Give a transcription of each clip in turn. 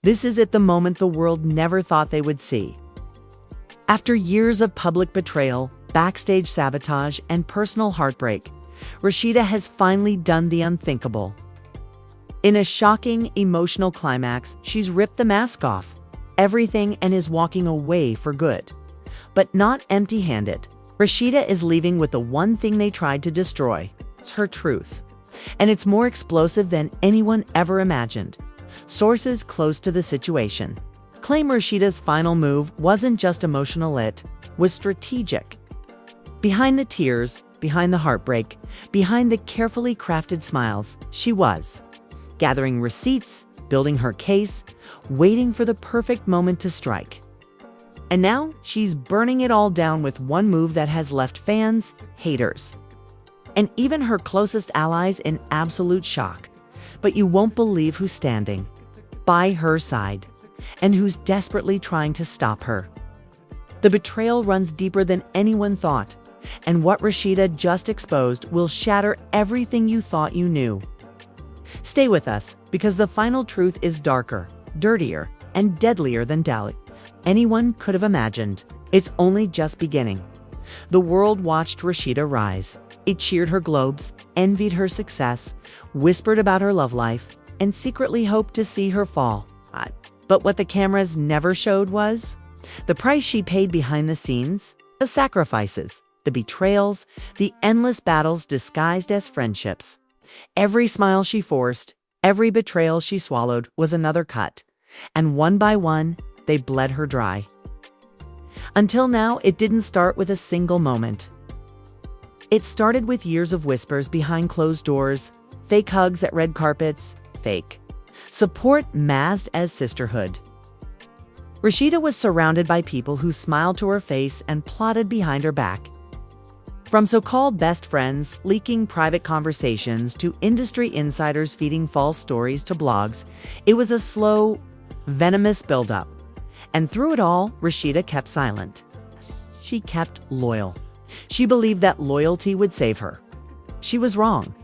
This is at the moment the world never thought they would see. After years of public betrayal, backstage sabotage, and personal heartbreak, Rasheeda has finally done the unthinkable. In a shocking, emotional climax, she's ripped the mask off everything and is walking away for good. But not empty-handed. Rasheeda is leaving with the one thing they tried to destroy. It's her truth. And it's more explosive than anyone ever imagined. Sources close to the situation claim Rasheeda's final move wasn't just emotional, it was strategic. Behind the tears, behind the heartbreak, behind the carefully crafted smiles, she was gathering receipts, building her case, waiting for the perfect moment to strike. And now she's burning it all down with one move that has left fans, haters, and even her closest allies in absolute shock. But you won't believe who's standing by her side and who's desperately trying to stop her. The betrayal runs deeper than anyone thought, and what Rasheeda just exposed will shatter everything you thought you knew. Stay with us, because the final truth is darker, dirtier, and deadlier than anyone could have imagined. It's only just beginning. The world watched Rasheeda rise. It cheered her globes, envied her success, whispered about her love life, and secretly hoped to see her fall. But what the cameras never showed was the price she paid behind the scenes, the sacrifices, the betrayals, the endless battles disguised as friendships. Every smile she forced, every betrayal she swallowed was another cut, and one by one, they bled her dry. Until now, it didn't start with a single moment. It started with years of whispers behind closed doors, fake hugs at red carpets, fake support masked as sisterhood. Rasheeda was surrounded by people who smiled to her face and plotted behind her back. From so-called best friends leaking private conversations to industry insiders feeding false stories to blogs, it was a slow, venomous buildup. And through it all, Rasheeda kept silent. She kept loyal. She believed that loyalty would save her. She was wrong.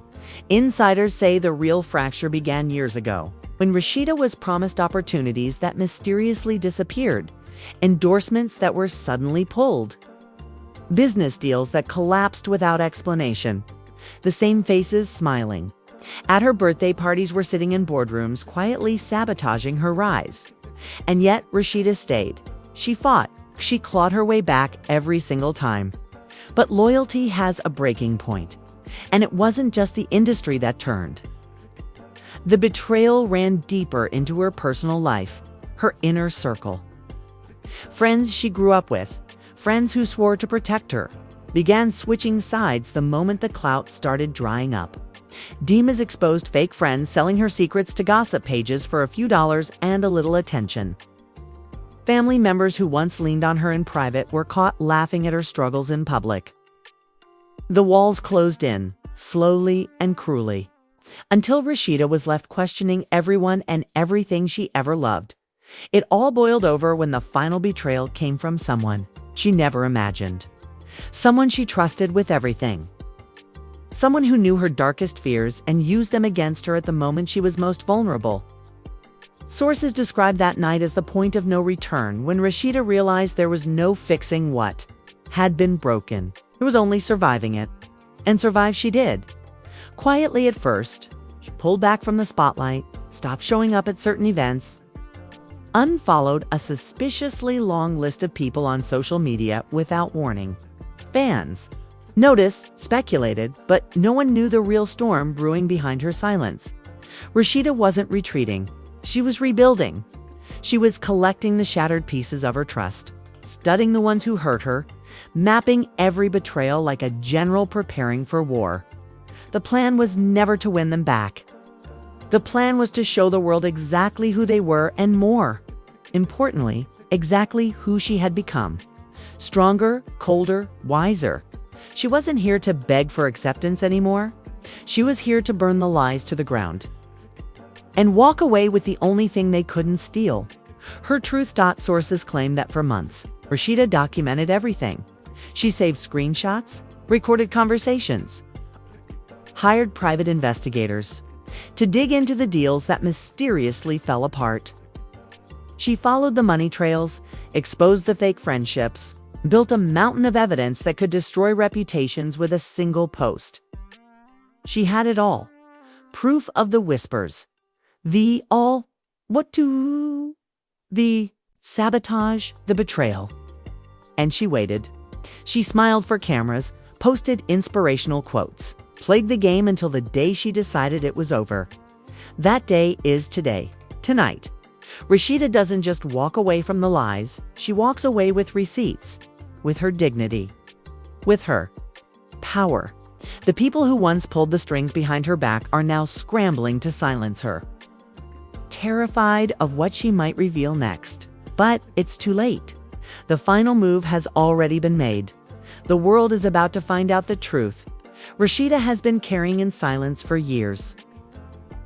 Insiders say the real fracture began years ago, when Rasheeda was promised opportunities that mysteriously disappeared, endorsements that were suddenly pulled, business deals that collapsed without explanation. The same faces smiling at her birthday parties were sitting in boardrooms quietly sabotaging her rise. And yet Rasheeda stayed. She fought. She clawed her way back every single time. But loyalty has a breaking point. And it wasn't just the industry that turned. The betrayal ran deeper into her personal life, her inner circle. Friends she grew up with, friends who swore to protect her, began switching sides the moment the clout started drying up. Dima's exposed fake friends selling her secrets to gossip pages for a few dollars and a little attention. Family members who once leaned on her in private were caught laughing at her struggles in public. The walls closed in, slowly and cruelly, until Rasheeda was left questioning everyone and everything she ever loved. It all boiled over when the final betrayal came from someone she never imagined. Someone she trusted with everything. Someone who knew her darkest fears and used them against her at the moment she was most vulnerable. Sources describe that night as the point of no return, when Rasheeda realized there was no fixing what had been broken. It was only surviving it. And survive she did. Quietly at first, she pulled back from the spotlight, stopped showing up at certain events, unfollowed a suspiciously long list of people on social media without warning. Fans noticed, speculated, but no one knew the real storm brewing behind her silence. Rasheeda wasn't retreating. She was rebuilding. She was collecting the shattered pieces of her trust, studying the ones who hurt her, mapping every betrayal like a general preparing for war. The plan was never to win them back. The plan was to show the world exactly who they were and more. Importantly, exactly who she had become. Stronger, colder, wiser. She wasn't here to beg for acceptance anymore. She was here to burn the lies to the ground and walk away with the only thing they couldn't steal. Her truth. Sources claim that for months, Rasheeda documented everything. She saved screenshots, recorded conversations, hired private investigators to dig into the deals that mysteriously fell apart. She followed the money trails, exposed the fake friendships, built a mountain of evidence that could destroy reputations with a single post. She had it all. Proof of the whispers. The sabotage, the betrayal. And she waited. She smiled for cameras, posted inspirational quotes, played the game until the day she decided it was over. That day is today, tonight. Rasheeda doesn't just walk away from the lies, she walks away with receipts, with her dignity, with her power. The people who once pulled the strings behind her back are now scrambling to silence her, terrified of what she might reveal next. But it's too late. The final move has already been made. The world is about to find out the truth. Rasheeda has been carrying in silence for years.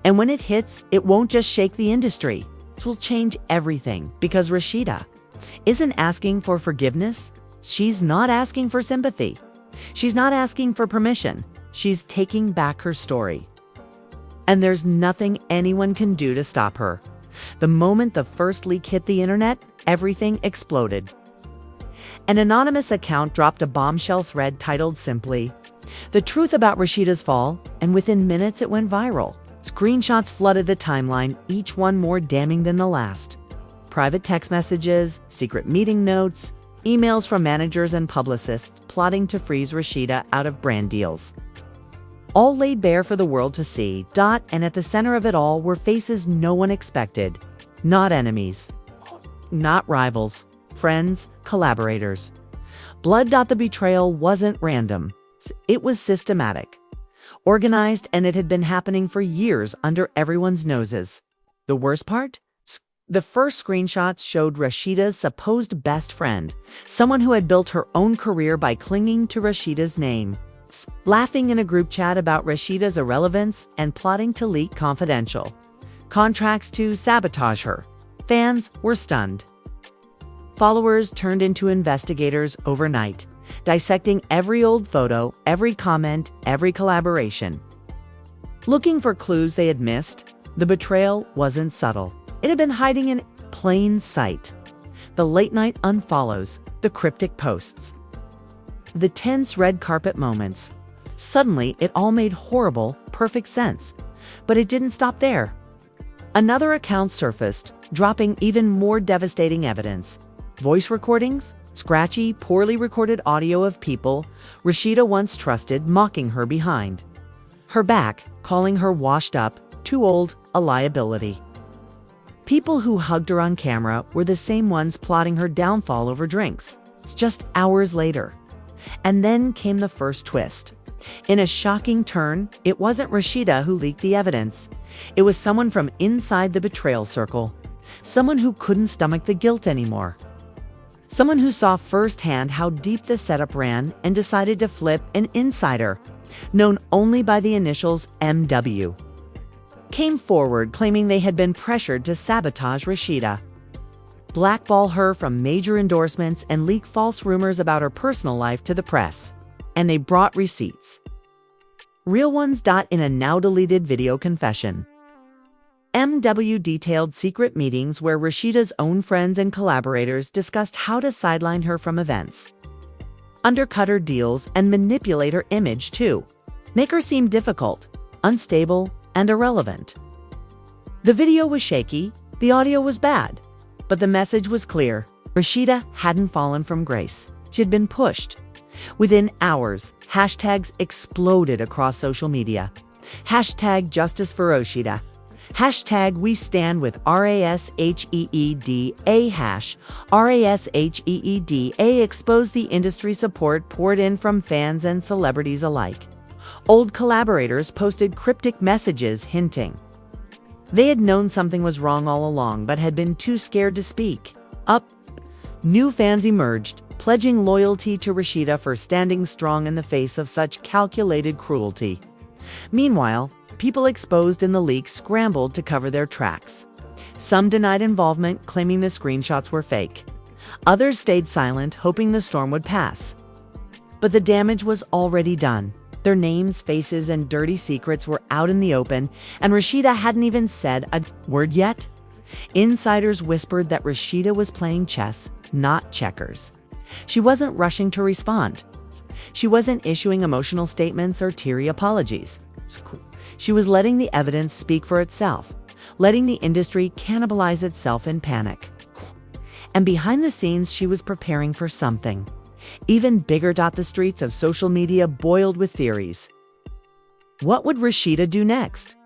And when it hits, it won't just shake the industry. It will change everything, because Rasheeda isn't asking for forgiveness. She's not asking for sympathy. She's not asking for permission. She's taking back her story. And there's nothing anyone can do to stop her. The moment the first leak hit the internet, everything exploded. An anonymous account dropped a bombshell thread titled simply, "The Truth About Rasheeda's Fall," and within minutes it went viral. Screenshots flooded the timeline, each one more damning than the last. Private text messages, secret meeting notes, emails from managers and publicists plotting to freeze Rasheeda out of brand deals. All laid bare for the world to see. And at the center of it all were faces no one expected. Not enemies, not rivals, friends, collaborators. The betrayal wasn't random. It was systematic, organized, and it had been happening for years under everyone's noses. The worst part? The first screenshots showed Rasheeda's supposed best friend, someone who had built her own career by clinging to Rasheeda's name, laughing in a group chat about Rasheeda's irrelevance and plotting to leak confidential contracts to sabotage her. Fans were stunned. Followers turned into investigators overnight, dissecting every old photo, every comment, every collaboration. Looking for clues they had missed, the betrayal wasn't subtle. It had been hiding in plain sight. The late-night unfollows, the cryptic posts, the tense red carpet moments. Suddenly, it all made horrible, perfect sense. But it didn't stop there. Another account surfaced, dropping even more devastating evidence. Voice recordings, scratchy, poorly recorded audio of people Rasheeda once trusted mocking her behind her back, calling her washed up, too old, a liability. People who hugged her on camera were the same ones plotting her downfall over drinks. It's just hours later. And then came the first twist. In a shocking turn, it wasn't Rasheeda who leaked the evidence. It was someone from inside the betrayal circle. Someone who couldn't stomach the guilt anymore. Someone who saw firsthand how deep the setup ran and decided to flip an insider, known only by the initials MW. Came forward claiming they had been pressured to sabotage Rasheeda, blackball her from major endorsements, and leak false rumors about her personal life to the press. And they brought receipts. Real ones. In a now-deleted video confession, MW detailed secret meetings where Rasheeda's own friends and collaborators discussed how to sideline her from events, undercut her deals, and manipulate her image too. Make her seem difficult, unstable, and irrelevant. The video was shaky, the audio was bad, but the message was clear. Rasheeda hadn't fallen from grace. She had been pushed. Within hours, hashtags exploded across social media. Hashtag Justice for Rasheeda. Hashtag We Stand with RASHEEDA. Hash RASHEEDA exposed the industry. Support poured in from fans and celebrities alike. Old collaborators posted cryptic messages hinting they had known something was wrong all along but had been too scared to speak up. New fans emerged, pledging loyalty to Rasheeda for standing strong in the face of such calculated cruelty. Meanwhile, people exposed in the leaks scrambled to cover their tracks. Some denied involvement, claiming the screenshots were fake. Others stayed silent, hoping the storm would pass. But the damage was already done. Their names, faces, and dirty secrets were out in the open, and Rasheeda hadn't even said a word yet. Insiders whispered that Rasheeda was playing chess, not checkers. She wasn't rushing to respond. She wasn't issuing emotional statements or teary apologies. She was letting the evidence speak for itself, letting the industry cannibalize itself in panic. And behind the scenes, she was preparing for something even bigger. The streets of social media boiled with theories. What would Rasheeda do next?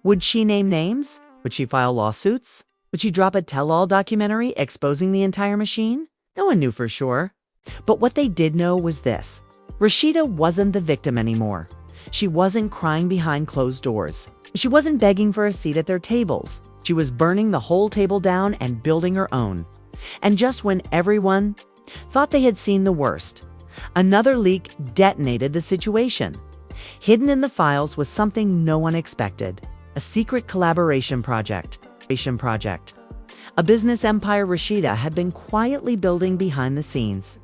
Would she name names? Would she file lawsuits? Would she drop a tell-all documentary exposing the entire machine? No one knew for sure. But what they did know was this: Rasheeda wasn't the victim anymore. She wasn't crying behind closed doors. She wasn't begging for a seat at their tables. She was burning the whole table down and building her own. And just when everyone thought they had seen the worst, another leak detonated the situation. Hidden in the files was something no one expected: a secret collaboration project. A business empire Rasheeda had been quietly building behind the scenes.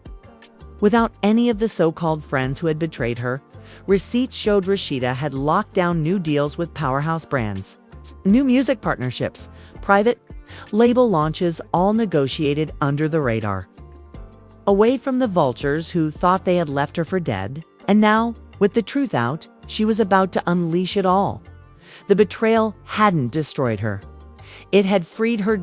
Without any of the so-called friends who had betrayed her, receipts showed Rasheeda had locked down new deals with powerhouse brands, new music partnerships, private label launches, all negotiated under the radar. Away from the vultures who thought they had left her for dead, and now, with the truth out, she was about to unleash it all. The betrayal hadn't destroyed her. It had freed her.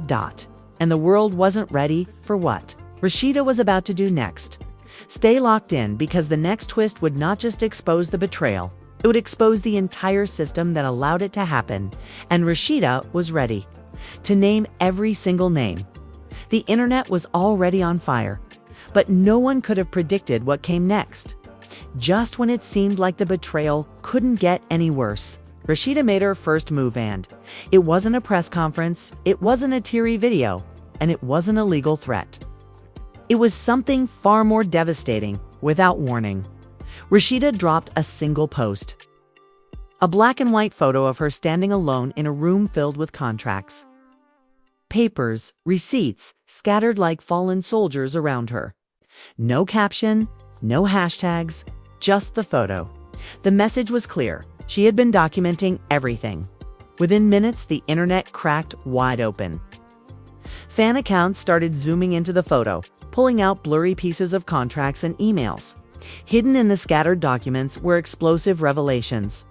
And the world wasn't ready for what Rasheeda was about to do next. Stay locked in, because the next twist would not just expose the betrayal, it would expose the entire system that allowed it to happen. And Rasheeda was ready to name every single name. The internet was already on fire, but no one could have predicted what came next. Just when it seemed like the betrayal couldn't get any worse, Rasheeda made her first move, and it wasn't a press conference, it wasn't a teary video, and it wasn't a legal threat. It was something far more devastating. Without warning, Rasheeda dropped a single post. A black and white photo of her standing alone in a room filled with contracts, papers, receipts scattered like fallen soldiers around her. No caption, no hashtags, just the photo. The message was clear: she had been documenting everything. Within minutes, the internet cracked wide open. Fan accounts started zooming into the photo, pulling out blurry pieces of contracts and emails. Hidden in the scattered documents were explosive revelations.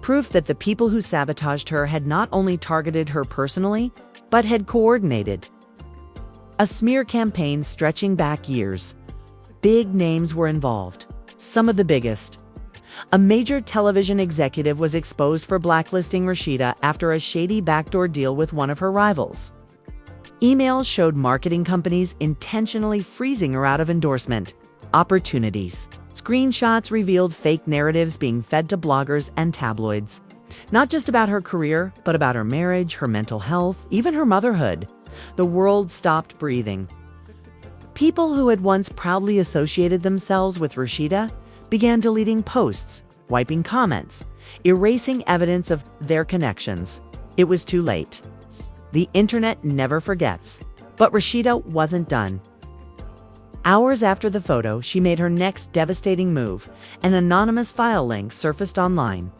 Proof that the people who sabotaged her had not only targeted her personally, but had coordinated a smear campaign stretching back years. Big names were involved, some of the biggest. A major television executive was exposed for blacklisting Rasheeda after a shady backdoor deal with one of her rivals. Emails showed marketing companies intentionally freezing her out of endorsement opportunities. Screenshots revealed fake narratives being fed to bloggers and tabloids. Not just about her career, but about her marriage, her mental health, even her motherhood. The world stopped breathing. People who had once proudly associated themselves with Rasheeda began deleting posts, wiping comments, erasing evidence of their connections. It was too late. The internet never forgets. But Rasheeda wasn't done. Hours after the photo, she made her next devastating move. An anonymous file link surfaced online.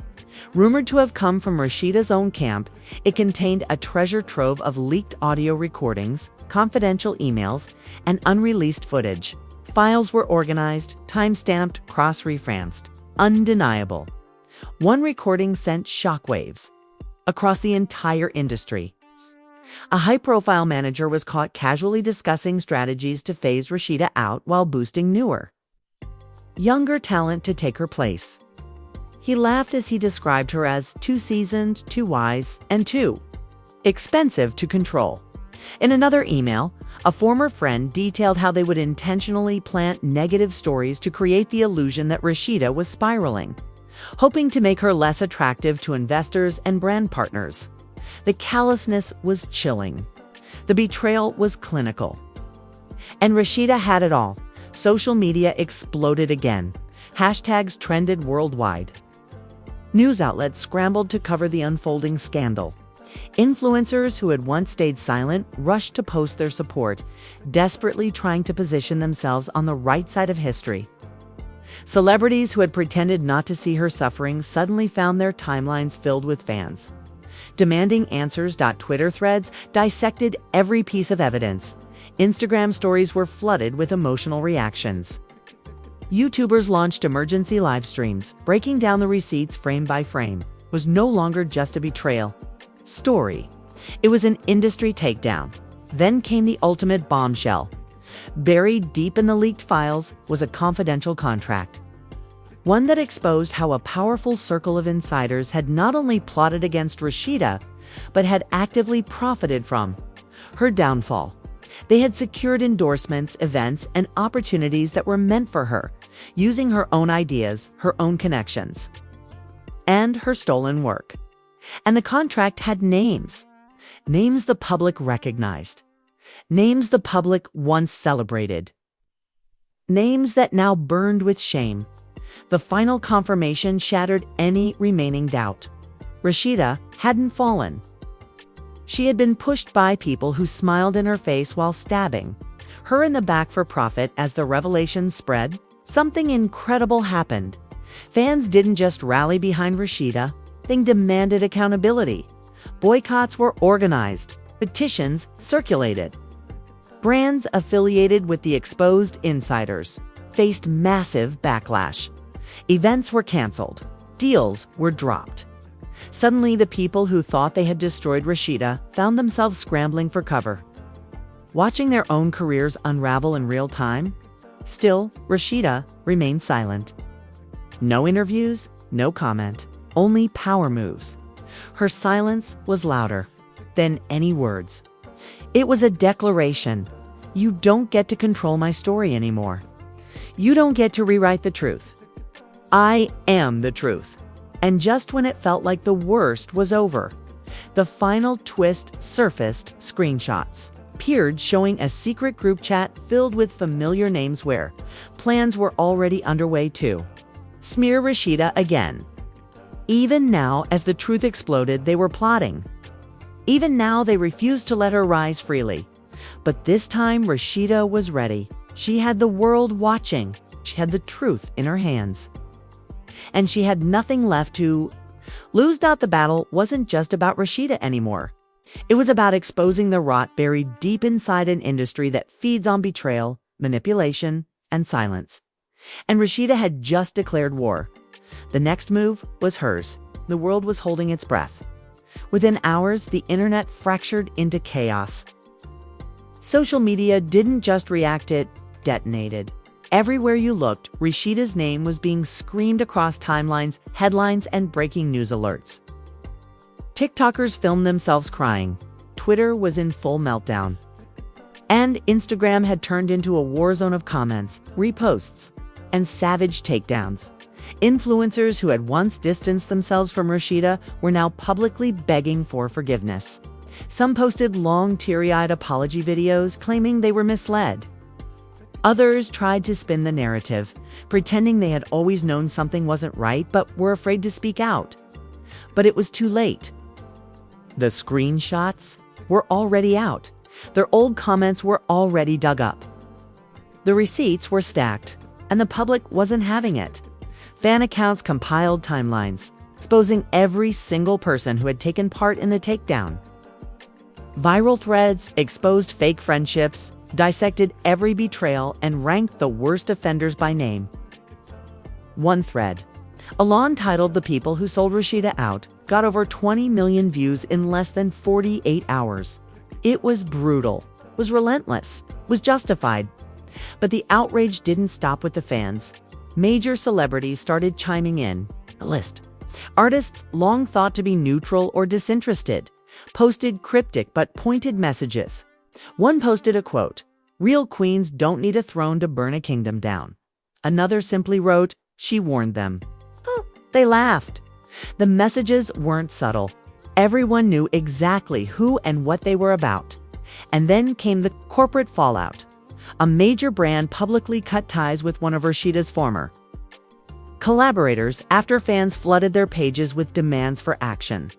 Rumored to have come from Rasheeda's own camp, it contained a treasure trove of leaked audio recordings, confidential emails, and unreleased footage. Files were organized, time-stamped, cross-referenced. Undeniable. One recording sent shockwaves across the entire industry. A high-profile manager was caught casually discussing strategies to phase Rasheeda out while boosting newer, younger talent to take her place. He laughed as he described her as too seasoned, too wise, and too expensive to control. In another email, a former friend detailed how they would intentionally plant negative stories to create the illusion that Rasheeda was spiraling, hoping to make her less attractive to investors and brand partners. The callousness was chilling. The betrayal was clinical. And Rasheeda had it all. Social media exploded again. Hashtags trended worldwide. News outlets scrambled to cover the unfolding scandal. Influencers who had once stayed silent rushed to post their support, desperately trying to position themselves on the right side of history. Celebrities who had pretended not to see her suffering suddenly found their timelines filled with fans. Demanding answers. Twitter threads dissected every piece of evidence. Instagram stories were flooded with emotional reactions. YouTubers launched emergency live streams, breaking down the receipts frame by frame. It was no longer just a betrayal story. It was an industry takedown. Then came the ultimate bombshell. Buried deep in the leaked files was a confidential contract. One that exposed how a powerful circle of insiders had not only plotted against Rasheeda, but had actively profited from her downfall. They had secured endorsements, events, and opportunities that were meant for her, using her own ideas, her own connections, and her stolen work. And the contract had names. Names the public recognized. Names the public once celebrated. Names that now burned with shame. The final confirmation shattered any remaining doubt. Rasheeda hadn't fallen. She had been pushed by people who smiled in her face while stabbing her in the back for profit. As the revelations spread, something incredible happened. Fans didn't just rally behind Rasheeda, they demanded accountability. Boycotts were organized, petitions circulated. Brands affiliated with the exposed insiders faced massive backlash. Events were canceled. Deals were dropped. Suddenly, the people who thought they had destroyed Rasheeda found themselves scrambling for cover, watching their own careers unravel in real time. Still, Rasheeda remained silent. No interviews, no comment, only power moves. Her silence was louder than any words. It was a declaration. You don't get to control my story anymore. You don't get to rewrite the truth. I am the truth. And just when it felt like the worst was over, the final twist surfaced. Screenshots appeared showing a secret group chat filled with familiar names where plans were already underway to smear Rasheeda again. Even now, as the truth exploded, they were plotting. Even now, they refused to let her rise freely. But this time, Rasheeda was ready. She had the world watching. She had the truth in her hands. And she had nothing left to lose. The battle wasn't just about Rasheeda anymore. It was about exposing the rot buried deep inside an industry that feeds on betrayal, manipulation, and silence. And Rasheeda had just declared war. The next move was hers. The world was holding its breath. Within hours, the internet fractured into chaos. Social media didn't just react, it detonated. Everywhere you looked, Rasheeda's name was being screamed across timelines, headlines, and breaking news alerts. TikTokers filmed themselves crying. Twitter was in full meltdown. And Instagram had turned into a war zone of comments, reposts, and savage takedowns. Influencers who had once distanced themselves from Rasheeda were now publicly begging for forgiveness. Some posted long, teary-eyed apology videos claiming they were misled. Others tried to spin the narrative, pretending they had always known something wasn't right but were afraid to speak out. But it was too late. The screenshots were already out. Their old comments were already dug up. The receipts were stacked, and the public wasn't having it. Fan accounts compiled timelines, exposing every single person who had taken part in the takedown. Viral threads exposed fake friendships, dissected every betrayal, and ranked the worst offenders by name. One thread, Alon titled "The People Who Sold Rasheeda Out," got over 20 million views in less than 48 hours. It was brutal, was relentless, was justified. But the outrage didn't stop with the fans. Major celebrities started chiming in. A list. Artists long thought to be neutral or disinterested posted cryptic but pointed messages. One posted a quote, "Real queens don't need a throne to burn a kingdom down." Another simply wrote, "She warned them." Oh, they laughed. The messages weren't subtle. Everyone knew exactly who and what they were about. And then came the corporate fallout. A major brand publicly cut ties with one of Rasheeda's former collaborators after fans flooded their pages with demands for action.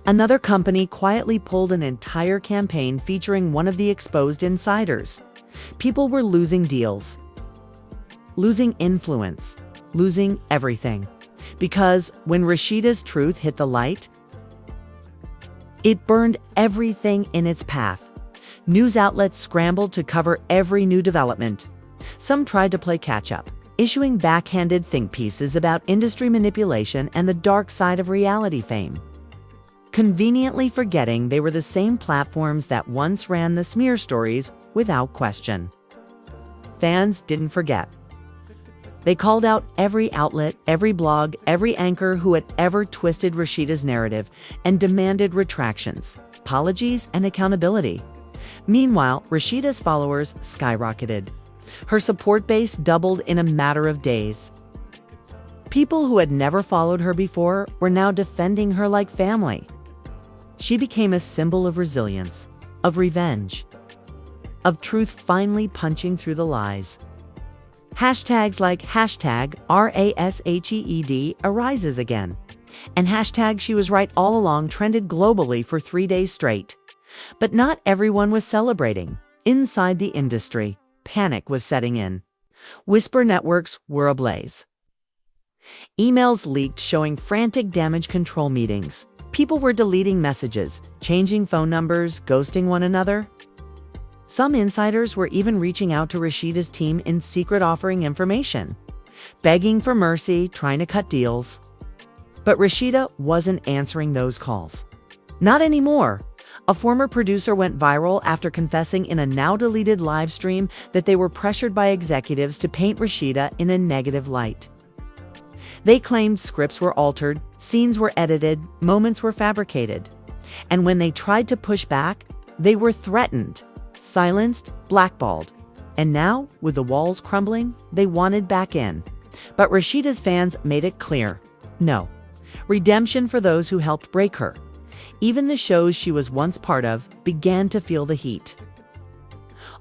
Another company quietly pulled an entire campaign featuring one of the exposed insiders. People were losing deals, losing influence, losing everything. Because when Rasheeda's truth hit the light, It burned everything in its path. News outlets scrambled to cover every new development. Some tried to play catch-up, issuing backhanded think pieces about industry manipulation and the dark side of reality fame, conveniently forgetting they were the same platforms that once ran the smear stories without question. Fans didn't forget. They called out every outlet, every blog, every anchor who had ever twisted Rasheeda's narrative and demanded retractions, apologies, and accountability. Meanwhile, Rasheeda's followers skyrocketed. Her support base doubled in a matter of days. People who had never followed her before were now defending her like family. She became a symbol of resilience, of revenge, of truth finally punching through the lies. Hashtags like hashtag RASHEED arises again, and hashtag she was right all along trended globally for 3 days straight. But not everyone was celebrating. Inside the industry, panic was setting in. Whisper networks were ablaze. Emails leaked showing frantic damage control meetings. People were deleting messages, changing phone numbers, ghosting one another. Some insiders were even reaching out to Rasheeda's team in secret, offering information, begging for mercy, trying to cut deals. But Rasheeda wasn't answering those calls. Not anymore. A former producer went viral after confessing in a now-deleted live stream that they were pressured by executives to paint Rasheeda in a negative light. They claimed scripts were altered, scenes were edited, moments were fabricated. And when they tried to push back, they were threatened, silenced, blackballed. And now, with the walls crumbling, they wanted back in. But Rasheeda's fans made it clear: no. Redemption for those who helped break her. Even the shows she was once part of began to feel the heat.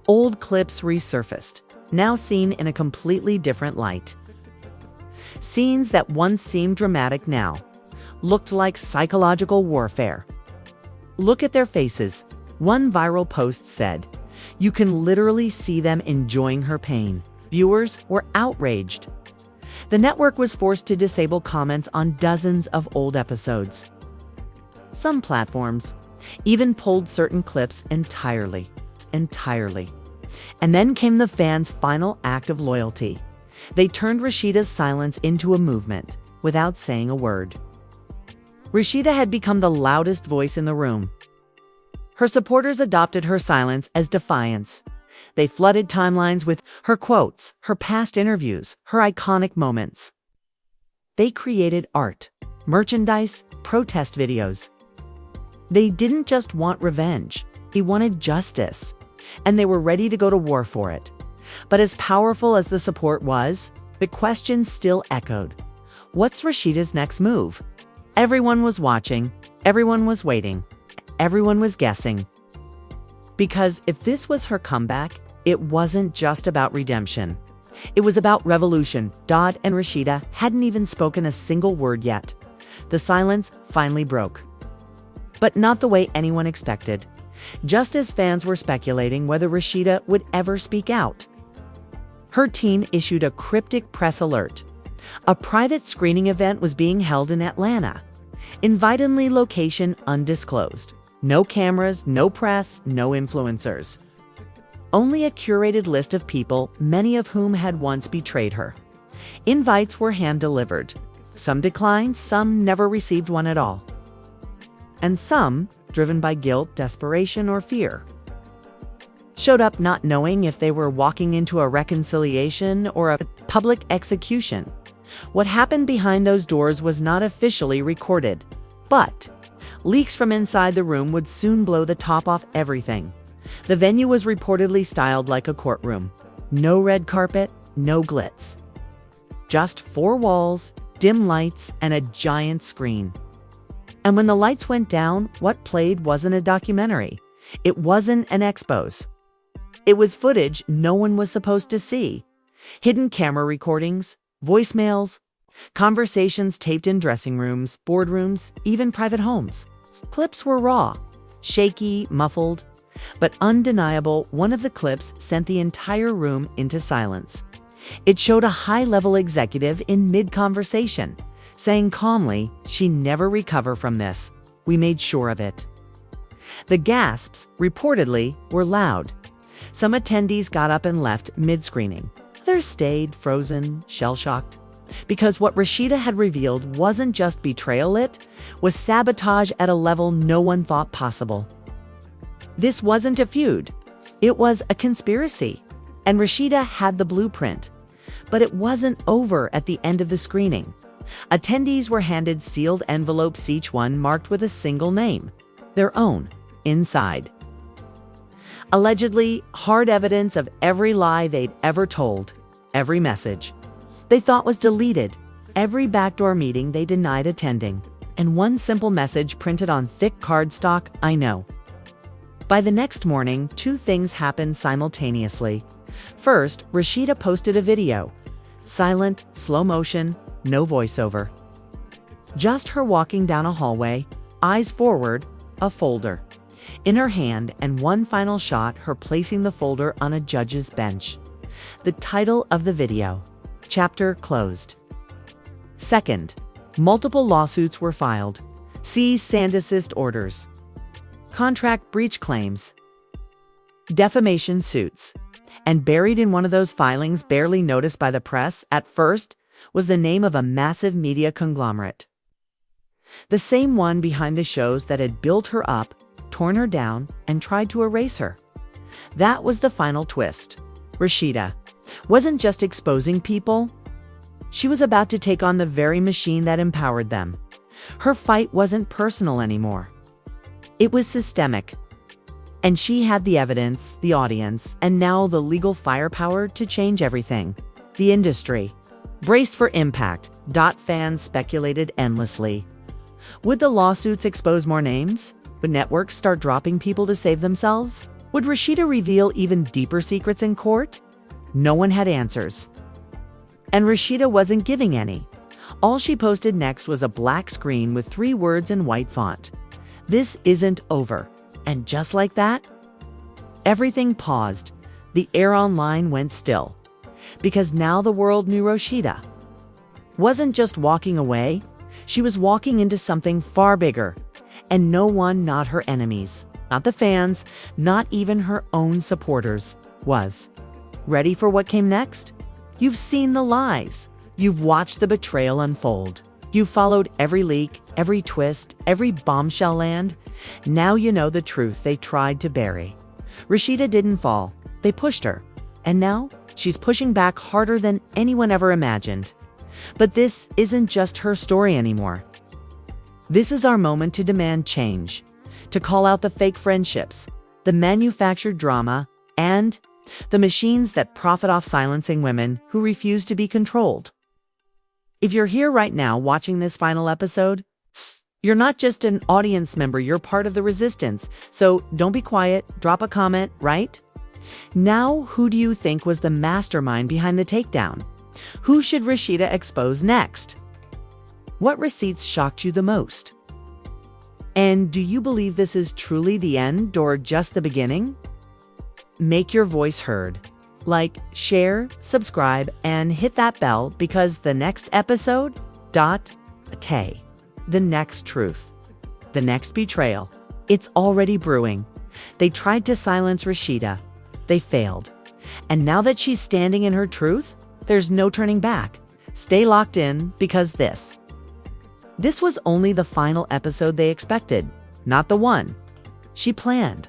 Old clips resurfaced, now seen in a completely different light. Scenes that once seemed dramatic now looked like psychological warfare. Look at their faces. One viral post said, "You can literally see them enjoying her pain." Viewers were outraged. The network was forced to disable comments on dozens of old episodes. Some platforms even pulled certain clips entirely. And then came the fans' final act of loyalty. They turned Rasheeda's silence into a movement without saying a word. Rasheeda had become the loudest voice in the room. Her supporters adopted her silence as defiance. They flooded timelines with her quotes, her past interviews, her iconic moments. They created art, merchandise, protest videos. They didn't just want revenge, they wanted justice, and they were ready to go to war for it. But as powerful as the support was, the questions still echoed. What's Rasheeda's next move? Everyone was watching, everyone was waiting, everyone was guessing. Because if this was her comeback, it wasn't just about redemption. It was about revolution. Dodd and Rasheeda hadn't even spoken a single word yet. The silence finally broke. But not the way anyone expected. Just as fans were speculating whether Rasheeda would ever speak out. Her team issued a cryptic press alert. A private screening event was being held in Atlanta. Invite-only location undisclosed. No cameras, no press, no influencers. Only a curated list of people, many of whom had once betrayed her. Invites were hand-delivered. Some declined, some never received one at all. And some, driven by guilt, desperation, or fear, showed up not knowing if they were walking into a reconciliation or a public execution. What happened behind those doors was not officially recorded, but leaks from inside the room would soon blow the top off everything. The venue was reportedly styled like a courtroom. No red carpet, no glitz. Just 4 walls, dim lights, and a giant screen. And when the lights went down, what played wasn't a documentary. It wasn't an expose. It was footage no one was supposed to see. Hidden camera recordings, voicemails, conversations taped in dressing rooms, boardrooms, even private homes. Clips were raw, shaky, muffled, but undeniable. One of the clips sent the entire room into silence. It showed a high-level executive in mid-conversation, saying calmly, "She never recover from this. We made sure of it." The gasps, reportedly, were loud. Some attendees got up and left mid-screening. Others stayed frozen, shell-shocked. Because what Rasheeda had revealed wasn't just betrayal, it was sabotage at a level no one thought possible. This wasn't a feud. It was a conspiracy. And Rasheeda had the blueprint. But it wasn't over at the end of the screening. Attendees were handed sealed envelopes, each one marked with a single name, their own, inside. Allegedly, hard evidence of every lie they'd ever told, every message they thought was deleted, every backdoor meeting they denied attending, and one simple message printed on thick cardstock, "I know." By the next morning, two things happened simultaneously. First, Rasheeda posted a video. Silent, slow motion, no voiceover. Just her walking down a hallway, eyes forward, a folder in her hand, and one final shot, her placing the folder on a judge's bench. The title of the video: Chapter Closed. Second, multiple lawsuits were filed. Cease and desist orders, contract breach claims, defamation suits. And buried in one of those filings, barely noticed by the press at first, was the name of a massive media conglomerate. The same one behind the shows that had built her up, torn her down, and tried to erase her. That was the final twist. Rasheeda wasn't just exposing people. She was about to take on the very machine that empowered them. Her fight wasn't personal anymore. It was systemic. And she had the evidence, the audience, and now the legal firepower to change everything. The industry braced for impact. Fans speculated endlessly. Would the lawsuits expose more names? Would networks start dropping people to save themselves? Would Rasheeda reveal even deeper secrets in court? No one had answers. And Rasheeda wasn't giving any. All she posted next was a black screen with 3 words in white font. "This isn't over." And just like that, everything paused. The air online went still. Because now the world knew Rasheeda wasn't just walking away, she was walking into something far bigger. And no one, not her enemies, not the fans, not even her own supporters, was ready for what came next. You've seen the lies. You've watched the betrayal unfold. You've followed every leak, every twist, every bombshell land. Now you know the truth they tried to bury. Rasheeda didn't fall. They pushed her. And now she's pushing back harder than anyone ever imagined. But this isn't just her story anymore. This is our moment to demand change, to call out the fake friendships, the manufactured drama, and the machines that profit off silencing women who refuse to be controlled. If you're here right now watching this final episode, you're not just an audience member, you're part of the resistance. So don't be quiet, drop a comment, right? Now, who do you think was the mastermind behind the takedown? Who should Rasheeda expose next? What receipts shocked you the most? And do you believe this is truly the end or just the beginning? Make your voice heard. Like, share, subscribe, and hit that bell, because the next episode, the next truth, the next betrayal, it's already brewing. They tried to silence Rasheeda. They failed. And now that she's standing in her truth, there's no turning back. Stay locked in, because this was only the final episode they expected, not the one she planned.